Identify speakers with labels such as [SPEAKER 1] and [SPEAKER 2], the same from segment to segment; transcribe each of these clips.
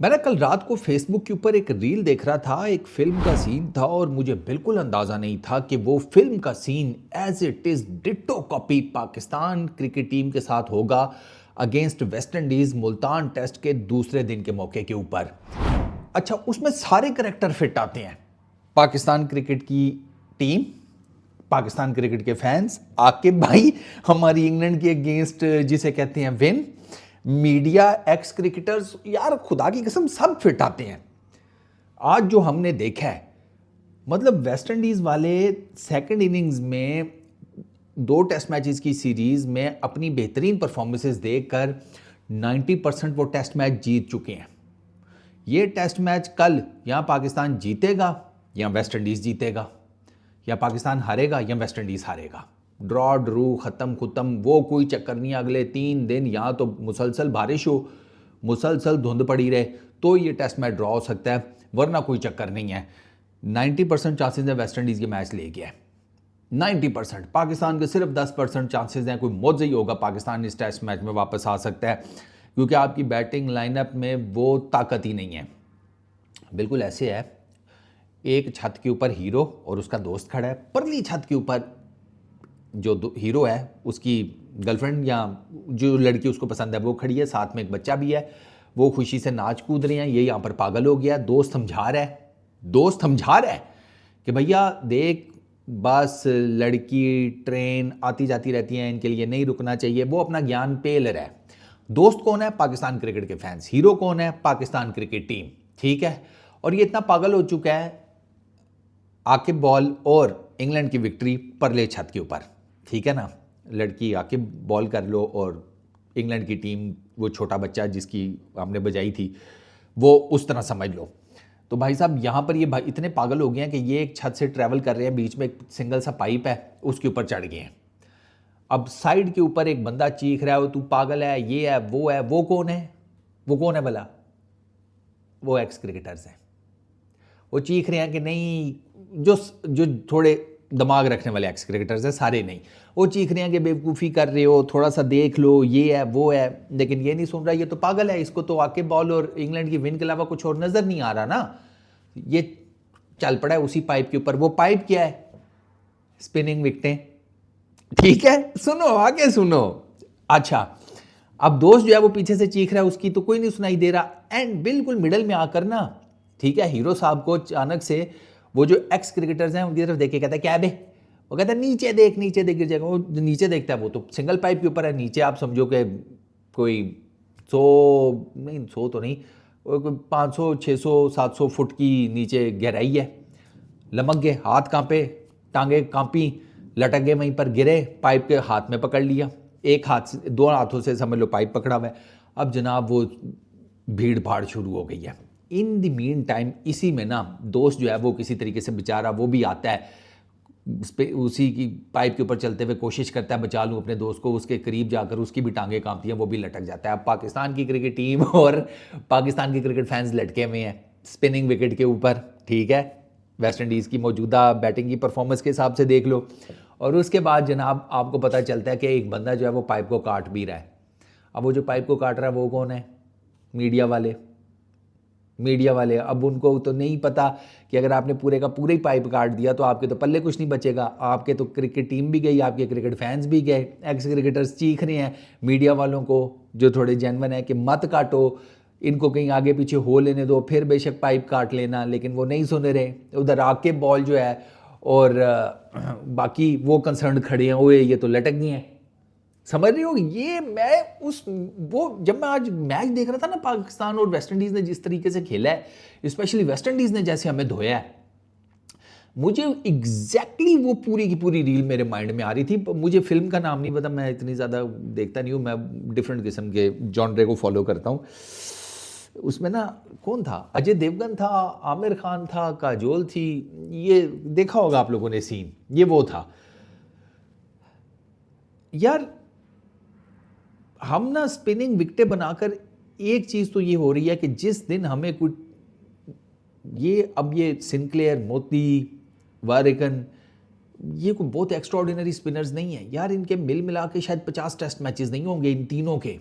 [SPEAKER 1] मैंने कल रात को फेसबुक के ऊपर एक रील देख रहा था, एक फिल्म का सीन था और मुझे बिल्कुल अंदाजा नहीं था कि वो फिल्म का scene as it is ditto copy Pakistan cricket team के साथ होगा against West Indies Multan test के दूसरे दिन के मौके के ऊपर। अच्छा, उसमें सारे करेक्टर फिट आते हैं। पाकिस्तान क्रिकेट की टीम, पाकिस्तान क्रिकेट के फैंस, आकिब भाई हमारी इंग्लैंड के अगेंस्ट जिसे कहते हैं विन, मीडिया, एक्स क्रिकेटर्स, यार खुदा की कसम सब फिट आते हैं। आज जो हमने देखा है, मतलब वेस्ट इंडीज वाले सेकंड इनिंग्स में 2 टेस्ट मैचेस की सीरीज में अपनी बेहतरीन परफॉर्मेंसेस देकर 90% वो टेस्ट मैच जीत चुके हैं। ये टेस्ट मैच कल या पाकिस्तान जीतेगा या वेस्ट इंडीज जीतेगा, या पाकिस्तान हारेगा या वेस्ट इंडीज हारेगा। ड्रॉ ड्रू ख़त्म वो कोई चक्कर नहीं। अगले 3 दिन या तो मुसलसल बारिश हो, मुसलसल धुंध पड़ी रहे तो ये टेस्ट मैच ड्रॉ हो सकता है, वरना कोई चक्कर नहीं है। 90% चांसेस है वेस्ट इंडीज़ के मैच ले गया है। 90%। पाकिस्तान के सिर्फ 10% चांसेस हैं कोई मौजूद ही होगा पाकिस्तान इस टेस्ट मैच में वापस आ सकता है, क्योंकि आपकी बैटिंग लाइनअप में वो ताकत ही नहीं है। बिल्कुल ऐसे है, एक छत के ऊपर हीरो और उसका दोस्त खड़ा है, परली छत के ऊपर जो हीरो है उसकी गर्लफ्रेंड या जो लड़की उसको पसंद है वो खड़ी है, साथ में एक बच्चा भी है। वो खुशी से नाच कूद रहे हैं, ये यहाँ पर पागल हो गया। दोस्त समझा रहा है कि भैया देख, बस लड़की ट्रेन आती जाती रहती हैं, इनके लिए नहीं रुकना चाहिए। वो अपना ज्ञान पेल रहा है। दोस्त कौन है? पाकिस्तान क्रिकेट के फैंस। हीरो कौन है? Pakistan cricket team. ठीक है, और ये इतना पागल हो चुका है, आकिब बॉल और इंग्लैंड की विक्ट्री परले छत के ऊपर। ठीक है ना, लड़की आकिब बॉल कर लो और इंग्लैंड की टीम वो छोटा बच्चा जिसकी हमने बजाई थी वो उस तरह समझ लो। तो भाई साहब यहाँ पर ये भाई इतने पागल हो गए हैं कि ये एक छत से ट्रैवल कर रहे हैं, बीच में एक सिंगल सा पाइप है, उसके ऊपर चढ़ गए हैं। अब साइड के ऊपर एक बंदा चीख रहा है, तू पागल है, ये है वो है। वो कौन है? वो कौन है भला? वो एक्स क्रिकेटर्स हैं। वो चीख रहे हैं कि नहीं, जो जो थोड़े दिमाग रखने वाले एक्स क्रिकेटर्स हैं, सारे नहीं। वो चीख रहे हैं कि बेवकूफ़ी कर रहे हो, थोड़ा सा देख लो, ये है वो है। लेकिन ये नहीं सुन रहा, ये तो पागल है, इसको तो आकिब बॉल और इंग्लैंड की विन के अलावा कुछ और नज़र नहीं आ रहा ना। ये चल पड़ा है उसी पाइप के ऊपर। वो पाइप क्या है? स्पिनिंग विकेटें। ठीक है, सुनो आगे सुनो। अच्छा, अब दोस्त जो है वो पीछे से चीख रहा है, उसकी तो कोई नहीं सुनाई दे रहा। एंड बिल्कुल मिडल में आकर ना, ठीक है, हीरो साहब को अचानक से वो जो एक्स क्रिकेटर्स हैं उनकी तरफ देख के कहता है, क्या है बे? वो कहता है नीचे देख गिर जाएगा। वो नीचे देखता है, वो तो सिंगल पाइप के ऊपर है। नीचे आप समझो कि कोई 100 तो नहीं, 500 600 700 फुट की नीचे गहराई है। लमक गए, हाथ कांपे, टांगे कांपी, लटक गए, वहीं पर गिरे, पाइप के हाथ में पकड़ लिया। एक हाथ से, 2 हाथों से समझ लो पाइप पकड़ा हुआ है। अब जनाब वो भीड़ भाड़ शुरू हो गई है। इन द मीन टाइम इसी में ना दोस्त जो है वो किसी तरीके से बेचारा वो भी आता है, उसी की पाइप के ऊपर चलते हुए कोशिश करता है बचा लूँ अपने दोस्त को। उसके करीब जाकर उसकी भी टांगें कांपती हैं, वो भी लटक जाता है। अब पाकिस्तान की क्रिकेट टीम और पाकिस्तान के क्रिकेट फैंस लटके हुए हैं स्पिनिंग विकेट के ऊपर। ठीक है, वेस्ट इंडीज़ की मौजूदा बैटिंग की परफॉर्मेंस के हिसाब से देख लो। और उसके बाद जनाब आपको पता चलता है कि एक बंदा जो है वो पाइप को काट भी रहा है। अब वो जो पाइप को काट रहा है वो कौन है? मीडिया वाले। अब उनको तो नहीं पता कि अगर आपने पूरे का पूरा ही पाइप काट दिया तो आपके तो पल्ले कुछ नहीं बचेगा। आपके तो क्रिकेट टीम भी गई, आपके क्रिकेट फैंस भी गए। एक्स क्रिकेटर्स चीख रहे हैं मीडिया वालों को जो थोड़े जेन्युइन है कि मत काटो, इनको कहीं आगे पीछे हो लेने दो, फिर बेशक पाइप काट लेना। लेकिन वो नहीं सुन रहे। उधर आके बॉल जो है और बाकी वो कंसर्न खड़े हैं, ओए ये तो लटक गए हैं। समझ रही हो? ये मैं जब मैं आज मैच देख रहा था ना, पाकिस्तान और वेस्ट इंडीज़ ने जिस तरीके से खेला है, स्पेशली वेस्ट इंडीज़ ने जैसे हमें धोया है, मुझे एग्जैक्टली वो पूरी की पूरी रील मेरे माइंड में आ रही थी। मुझे फिल्म का नाम नहीं पता, मैं इतनी ज़्यादा देखता नहीं हूँ, मैं डिफरेंट किस्म के जॉनरे को फॉलो करता हूँ। उसमें ना कौन था? अजय देवगन था, आमिर खान था, काजोल थी। ये देखा होगा आप लोगों ने सीन, ये वो था यार। हम ना स्पिनिंग विकेटें बनाकर एक चीज़ तो ये हो रही है कि जिस दिन हमें कुछ ये सिंक्लेयर, मोती, वारिकन, ये कोई बहुत एक्स्ट्राऑर्डिनरी स्पिनर्स नहीं है यार। इनके मिल मिला के शायद 50 टेस्ट मैचेस नहीं होंगे इन तीनों के,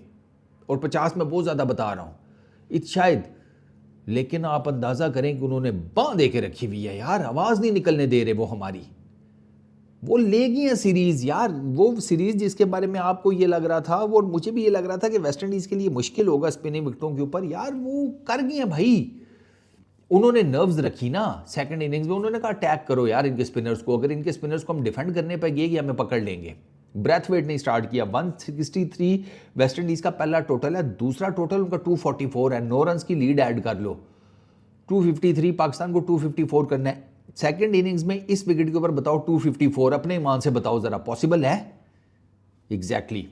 [SPEAKER 1] और 50 में बहुत ज़्यादा बता रहा हूँ शायद। लेकिन आप अंदाजा करें कि उन्होंने बांह दे के रखी हुई है यार, आवाज नहीं निकलने दे रहे वो हमारी। वो ले गई है सीरीज यार, वो सीरीज जिसके बारे में आपको ये लग रहा था, वो मुझे भी ये लग रहा था कि वेस्ट इंडीज के लिए मुश्किल होगा स्पिनिंग विकेटों के ऊपर, यार वो कर गई है भाई। उन्होंने नर्व्स रखी ना सेकंड इनिंग्स में, उन्होंने कहा अटैक करो यार इनके स्पिनर्स को, अगर इनके स्पिनर्स को हम डिफेंड करने पर गए कि हमें पकड़ लेंगे। ब्रेथवेट ने स्टार्ट किया, 163 वेस्ट इंडीज का पहला टोटल है, दूसरा टोटल उनका 244 है, 9 रन की लीड ऐड कर लो, 253 पाकिस्तान को 254 करना है सेकंड इनिंग्स में। इस विकेट के ऊपर बताओ 254, अपने ईमान से बताओ जरा, पॉसिबल है? एग्जैक्टली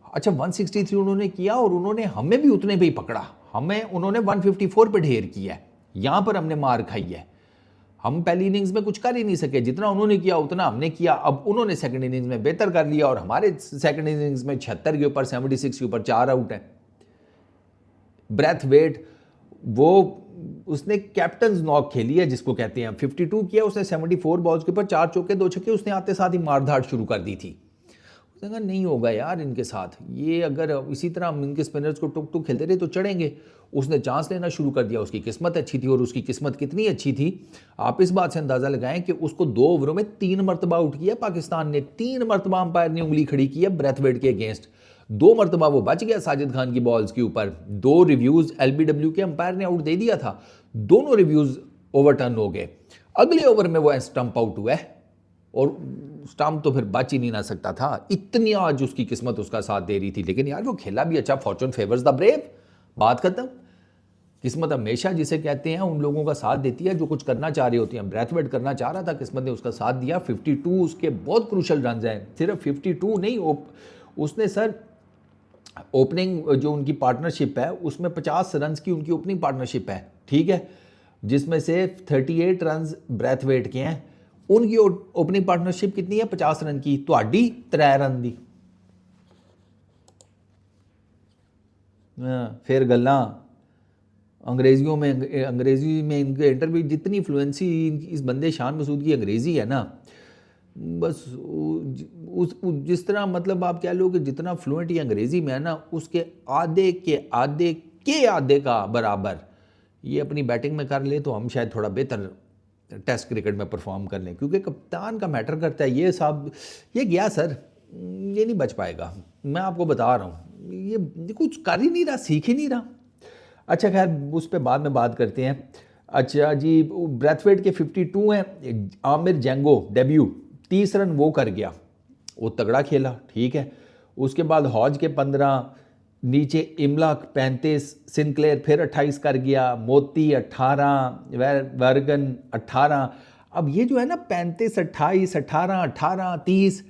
[SPEAKER 1] अच्छा 163 उन्होंने किया और उन्होंने हमें भी उतने पे ही पकड़ा, हमें उन्होंने 154 पे ढेर किया है, यहां पर हमने मार खाई है। हम पहली इनिंग्स में कुछ कर ही नहीं सके, जितना उन्होंने किया उतना हमने किया। अब उन्होंने सेकंड इनिंग्स में बेहतर कर लिया और हमारे सेकंड इनिंग्स में 76 के ऊपर 76 के ऊपर 4 आउट है। ब्रेथवेट वो उसने कैप्टन नॉक खेली है जिसको कहते हैं, 52 किया उसने 74 बॉल्स के ऊपर, 4 चौके 2 छक्के, उसने आते साथ ही मारधाड़ शुरू कर दी थी। उसने कहा नहीं होगा यार इनके साथ, ये अगर इसी तरह हम इनके स्पिनर्स को टुक टुक खेलते रहे तो चढ़ेंगे। उसने चांस लेना शुरू कर दिया, उसकी किस्मत अच्छी थी, और उसकी किस्मत कितनी अच्छी थी आप इस बात से अंदाजा लगाएं कि उसको 2 ओवरों में 3 मरतबा आउट किया पाकिस्तान ने, 3 मरतबा अंपायर ने उंगली खड़ी की है ब्रेथवेट के अगेंस्ट, 2 मरतबा वो बच गया साजिद खान की बॉल्स के ऊपर, 2 रिव्यूज एलबीडब्ल्यू के अंपायर ने आउट दे दिया था, दोनों रिव्यूज ओवरटर्न हो गए। अगले ओवर में वो स्टंप आउट हुआ है और स्टंप तो फिर बच ही नहीं ना सकता था, इतनी आज उसकी किस्मत उसका साथ दे रही थी। लेकिन यार वो खेला भी अच्छा, फॉर्चून फेवर्स द ब्रेव, बात खत्म। किस्मत हमेशा जिसे कहते हैं उन लोगों का साथ देती है जो कुछ करना चाह रहे होती हैं। ब्रेथवेट करना चाह रहा था, किस्मत ने उसका साथ दिया, 52 उसके बहुत क्रूशल रन हैं, सिर्फ 52 नहीं, उसने सर ओपनिंग जो उनकी पार्टनरशिप है उसमें 50 रन की उनकी ओपनिंग पार्टनरशिप है, ठीक है, जिसमें से 38 रन ब्रेथवेट के हैं। उनकी ओपनिंग पार्टनरशिप कितनी है? 50 रन की, तो 3 रन दी। फिर गल्ला अंग्रेजी में इनके इंटरव्यू, जितनी फ्लुएंसी इस बंदे शान मसूद की अंग्रेज़ी है ना, बस जिस तरह मतलब आप कह लो कि जितना फ्लुएंट ये अंग्रेज़ी में है ना, उसके आधे का बराबर ये अपनी बैटिंग में कर ले तो हम शायद थोड़ा बेहतर टेस्ट क्रिकेट में परफॉर्म कर लें, क्योंकि कप्तान का मैटर करता है। ये साहब ये गया सर, ये नहीं बच पाएगा, मैं आपको बता रहा हूँ, ये कुछ कर ही नहीं रहा, सीख ही नहीं रहा। अच्छा खैर उस पर बाद में बात करते हैं। अच्छा जी, ब्रेथवेट के 52 हैं, आमिर जेंगो डेब्यू 30 रन वो कर गया, वो तगड़ा खेला, ठीक है। उसके बाद हॉज के 15, नीचे इमलाक 35, सिंक्लेयर फिर 28 कर गया, मोती 18, वर्गन 18। अब ये जो है ना 35, 28, 18, 18, 30,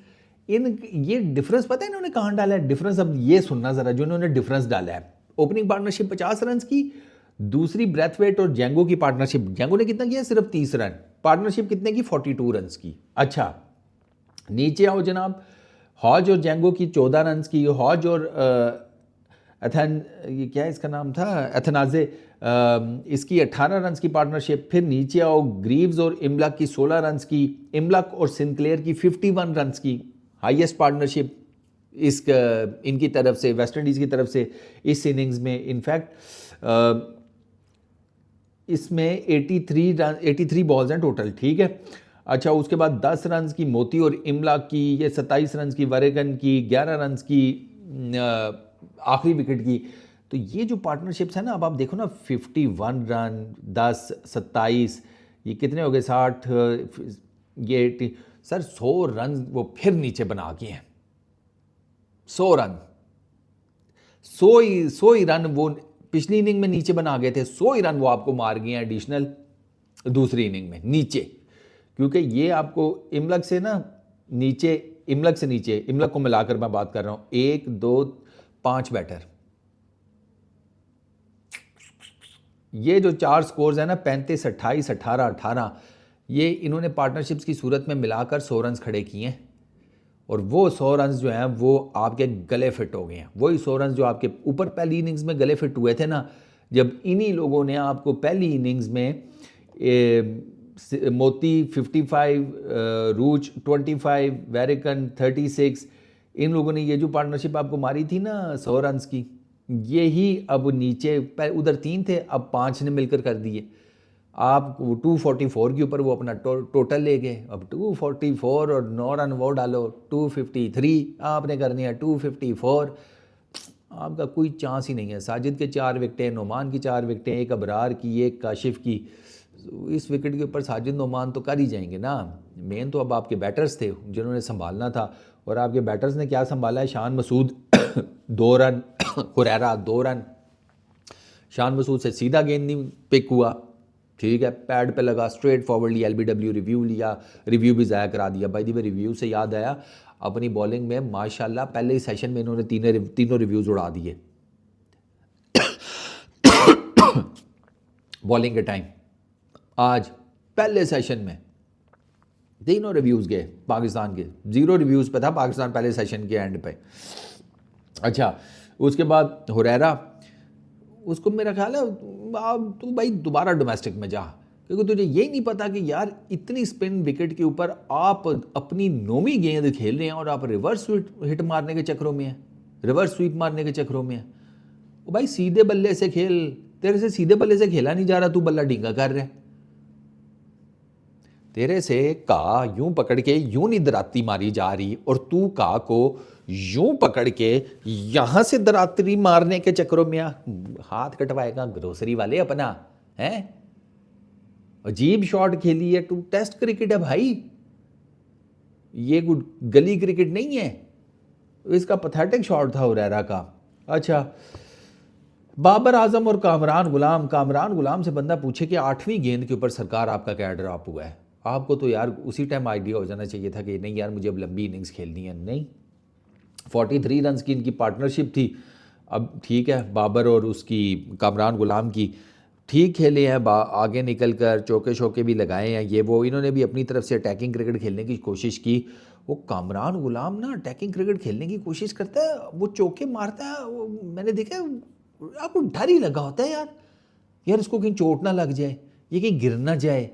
[SPEAKER 1] इन ये डिफरेंस पता है इन्होंने कहाँ डाला है डिफरेंस? अब ये सुनना ज़रा, जो इन्होंने डिफरेंस डाला है। ओपनिंग पार्टनरशिप 50 रन की, दूसरी ब्रेथवेट और जेंगो की पार्टनरशिप, जेंगो ने कितना किया? सिर्फ 30 रन, पार्टनरशिप कितने की? 42 रन की। अच्छा नीचे आओ जनाब, हॉज और जेंगो की 14 रन की, हॉज और ये क्या इसका नाम था, एथनाजे, इसकी 18 रन की पार्टनरशिप। फिर नीचे आओ, ग्रीव्स और इमलक की 16 रन की, इमलक और सिंक्लेयर की 51 रन की, हाईएस्ट पार्टनरशिप इनकी तरफ से, वेस्ट इंडीज़ की तरफ से इस इनिंग्स में। इनफैक्ट इसमें 83 बॉल्स हैं टोटल, ठीक है। अच्छा उसके बाद 10 रन की मोती और इमला की, ये 27 रन की वरेगन की, 11 रन की आखिरी विकेट की। तो ये जो पार्टनरशिप्स है ना, अब आप देखो ना, 51 रन, 10, 27, ये कितने हो गए? 60, ये 80, सर 100 रन वो फिर नीचे बना के हैं, 100 रन, 100 ही रन वो पिछली इनिंग में नीचे बना गए थे, 100 ही रन वो आपको मार गए हैं एडिशनल दूसरी इनिंग में नीचे। क्योंकि ये आपको इमलक से ना नीचे, इमलक से नीचे, इमलक को मिलाकर मैं बात कर रहा हूं, 1, 2, 5 बैटर, ये जो 4 स्कोर्स है ना, 35, 28, 18, 18, ये इन्होंने पार्टनरशिप्स की सूरत में मिलाकर 100 रन खड़े किए हैं। और वो 100 रन जो हैं वो आपके गले फिट हो गए हैं। वही 100 रन जो आपके ऊपर पहली इनिंग्स में गले फिट हुए थे ना, जब इन्हीं लोगों ने आपको पहली इनिंग्स में मोती 55, रूच 25, वेरिकन 36, इन लोगों ने ये जो पार्टनरशिप आपको मारी थी ना 100 रन की, यही अब नीचे उधर 3 थे, अब 5 ने मिलकर कर दिए। आप 244 के ऊपर वो अपना टोटल ले गए। अब 244 और 9 रन वो डालो, 253 आपने करनी है, 254। आपका कोई चांस ही नहीं है। साजिद के 4 विकेटें, नोमान की 4 विकेटें, एक अबरार की, एक काशिफ की। इस विकेट के ऊपर साजिद नोमान तो कर ही जाएंगे ना। मेन तो अब आपके बैटर्स थे जिन्होंने संभालना था, और आपके बैटर्स ने क्या संभाला है? Shan Masood 2 run, Huraira 2 run. शान मसूद से सीधा गेंद नहीं पिक हुआ, ठीक है, पैड पे लगा, स्ट्रेट फॉरवर्डली एलबीडब्ल्यू रिव्यू लिया, रिव्यू भी ज़ाया करा दिया। भाई दी रिव्यू से याद आया, अपनी बॉलिंग में माशाल्लाह पहले ही सेशन में इन्होंने तीनों रिव्यूज़ उड़ा दिए बॉलिंग के टाइम। आज पहले सेशन में तीनों रिव्यूज़ गए पाकिस्तान के, 0 रिव्यूज़ पे था पाकिस्तान पहले सेशन के एंड पे। अच्छा, उसके बाद हुरैरा, उसको मेरा ख्याल है अब तू भाई दोबारा डोमेस्टिक में जा, क्योंकि तुझे यही नहीं पता कि यार इतनी स्पिन विकेट के ऊपर आप अपनी 9वीं गेंद खेल रहे हैं और आप रिवर्स हिट मारने के चक्करों में हैं, रिवर्स स्वीप मारने के चक्करों में हैं। वो भाई सीधे बल्ले से खेल, तेरे से सीधे बल्ले से खेला नहीं जा रहा, तू बल्ला डींगा कर रहा है। तेरे से का यूं पकड़ के यूं नहीं दराती मारी जा रही, और तू का को यूं पकड़ के यहां से दराती मारने के चक्करों में हाथ कटवाएगा ग्रोसरी वाले अपना है। अजीब शॉट खेली है तू, टेस्ट क्रिकेट है भाई, ये गली क्रिकेट नहीं है। इसका पैथेटिक शॉट था हुरैरा का। अच्छा, बाबर आजम और कामरान गुलाम से बंदा पूछे कि 8वीं गेंद के ऊपर सरकार आपका क्या ड्रॉप हुआ है? आपको तो यार उसी टाइम आइडिया हो जाना चाहिए था कि नहीं यार मुझे अब लंबी इनिंग्स खेलनी है। नहीं, 43 रन की इनकी पार्टनरशिप थी। अब ठीक है, बाबर और उसकी कामरान गुलाम की ठीक खेले हैं, आगे निकल कर चौके शौके भी लगाए हैं, ये वो इन्होंने भी अपनी तरफ से अटैकिंग क्रिकेट खेलने की कोशिश की। वो कामरान गुलाम ना अटैकिंग क्रिकेट खेलने की कोशिश करता है, वो चौके मारता है, वो मैंने देखा है, आपको डर ही लगा होता है यार, यार इसको कहीं चोट ना लग जाए, ये कहीं गिर ना जाए,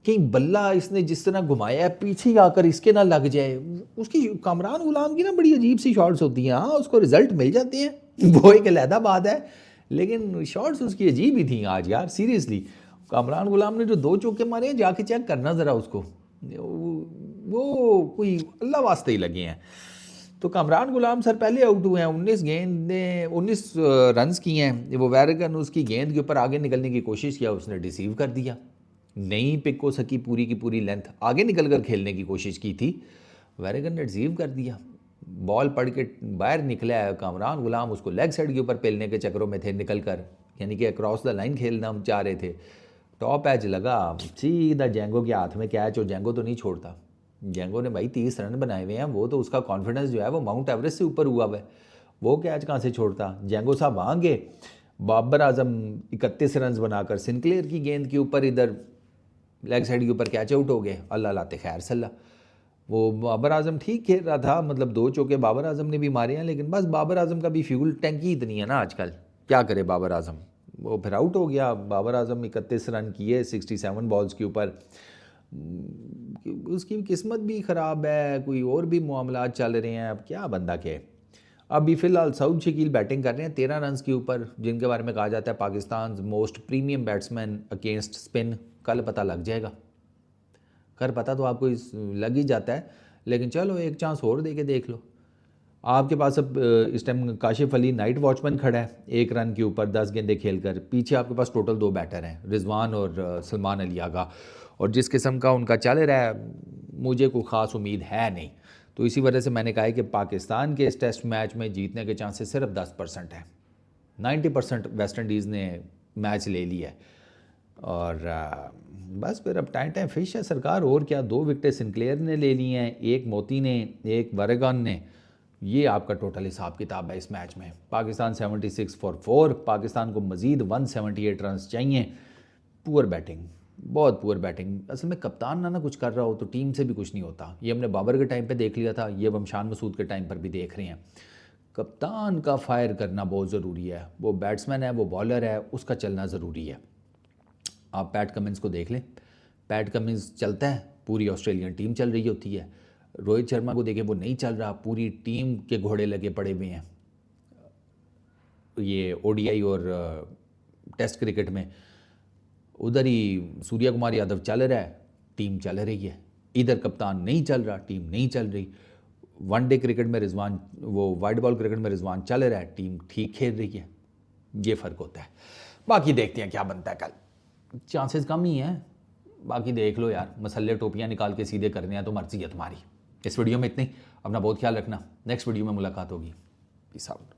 [SPEAKER 1] कहीं बल्ला इसने जिस तरह घुमाया है पीछे आकर इसके ना लग जाए। उसकी कामरान गुलाम की ना बड़ी अजीब सी शॉट्स होती हैं। हाँ, उसको रिजल्ट मिल जाते हैं, वो एक अलहदा बात है, लेकिन शॉट्स उसकी अजीब ही थी आज यार, सीरियसली। कामरान गुलाम ने जो 2 चौके मारे हैं, जाके चेक करना ज़रा उसको, वो कोई अल्लाह वास्ते ही लगे हैं। तो कामरान गुलाम सर पहले आउट हुए हैं, 19 रन्स किए हैं। वो वैरगन उसकी गेंद के ऊपर आगे निकलने की कोशिश किया, उसने डिसीव कर दिया, नहीं पिक हो सकी पूरी की पूरी लेंथ, आगे निकल कर खेलने की कोशिश की थी, वैरगन ने रिसीव कर दिया, बॉल पड़ के बाहर निकला है। कामरान गुलाम उसको लेग साइड के ऊपर पेलने के चक्करों में थे निकल कर, यानी कि अक्रॉस द लाइन खेलना हम चाह रहे थे। टॉप एज लगा, सीधा जेंगो के हाथ में कैच, और जेंगो तो नहीं छोड़ता। जेंगो ने भाई 30 रन बनाए हुए हैं, वो तो उसका कॉन्फिडेंस जो है वो माउंट एवरेस्ट से ऊपर हुआ हुआ है, वो कैच कहाँ से छोड़ता। जेंगो साहब वहाँ गए, बाबर आजम 31 रन बनाकर सिंक्लेयर की गेंद के ऊपर इधर लेग साइड के ऊपर कैच आउट हो गए, अल्लाह लाते खैर सल्ला। वो बाबर आजम ठीक खेल रहा था, मतलब 2 चौके बाबर आजम ने भी मारे हैं, लेकिन बस बाबर आजम का भी फ्यूल टैंकी इतनी है ना आजकल, क्या करे बाबर आजम, वो फिर आउट हो गया। बाबर आजम 31 रन किए 67 बॉल्स के ऊपर। उसकी किस्मत भी ख़राब है, कोई और भी मामला चल रहे हैं, अब क्या बंदा के। अभी फ़िलहाल सऊद शकील बैटिंग कर रहे हैं 13 रन के ऊपर, जिनके बारे में कहा जाता है Pakistan most premium batsman against spin. कल पता लग जाएगा, कर पता तो आपको लग ही जाता है, लेकिन चलो एक चांस और दे के देख लो। आपके पास अब इस time Kashif Ali night watchman खड़ा है 1 रन के ऊपर 10 गेंदें खेलकर। पीछे आपके पास टोटल 2 बैटर हैं, रिजवान और सलमान अली आगा, और जिस किस्म का उनका चल रहा है मुझे कोई ख़ास उम्मीद है नहीं। तो इसी वजह से मैंने कहा है कि पाकिस्तान के इस टेस्ट मैच में जीतने के चांसेस सिर्फ 10% हैं। 90% वेस्ट इंडीज़ ने मैच ले लिया है, और बस फिर अब टाइम फिश है सरकार, और क्या। 2 विकेटें सिंक्लेयर ने ले ली हैं, 1 मोती ने, 1 वरेगन ने। ये आपका टोटल हिसाब किताब है इस मैच में। पाकिस्तान 76 फॉर 4, पाकिस्तान को मज़ीद 178 रन चाहिए। पुअर बैटिंग, बहुत पुअर बैटिंग। असल में कप्तान ना कुछ कर रहा हो तो टीम से भी कुछ नहीं होता। ये हमने बाबर के टाइम पे देख लिया था, ये हम शान मसूद के टाइम पर भी देख रहे हैं। कप्तान का फायर करना बहुत ज़रूरी है, वो बैट्समैन है, वो बॉलर है, उसका चलना ज़रूरी है। आप पैट कमिंस को देख लें, पैट कमिंस चलता है, पूरी ऑस्ट्रेलियन टीम चल रही होती है। रोहित शर्मा को देखें, वो नहीं चल रहा, पूरी टीम के घोड़े लगे पड़े हुए हैं। ये ओडीआई और टेस्ट क्रिकेट में, उधर ही सूर्या कुमार यादव चल रहा है, टीम चल रही है, इधर कप्तान नहीं चल रहा, टीम नहीं चल रही। वनडे क्रिकेट में रिजवान, वो वाइट बॉल क्रिकेट में रिजवान चल रहा है, टीम ठीक खेल रही है। ये फ़र्क होता है। बाकी देखते हैं क्या बनता है कल, चांसेस कम ही हैं। बाकी देख लो यार, मसल्ले टोपियाँ निकाल के सीधे करने हैं तो मर्जी है तुम्हारी। इस वीडियो में इतनी, अपना बहुत ख्याल रखना। नेक्स्ट वीडियो में मुलाकात होगी। Peace out.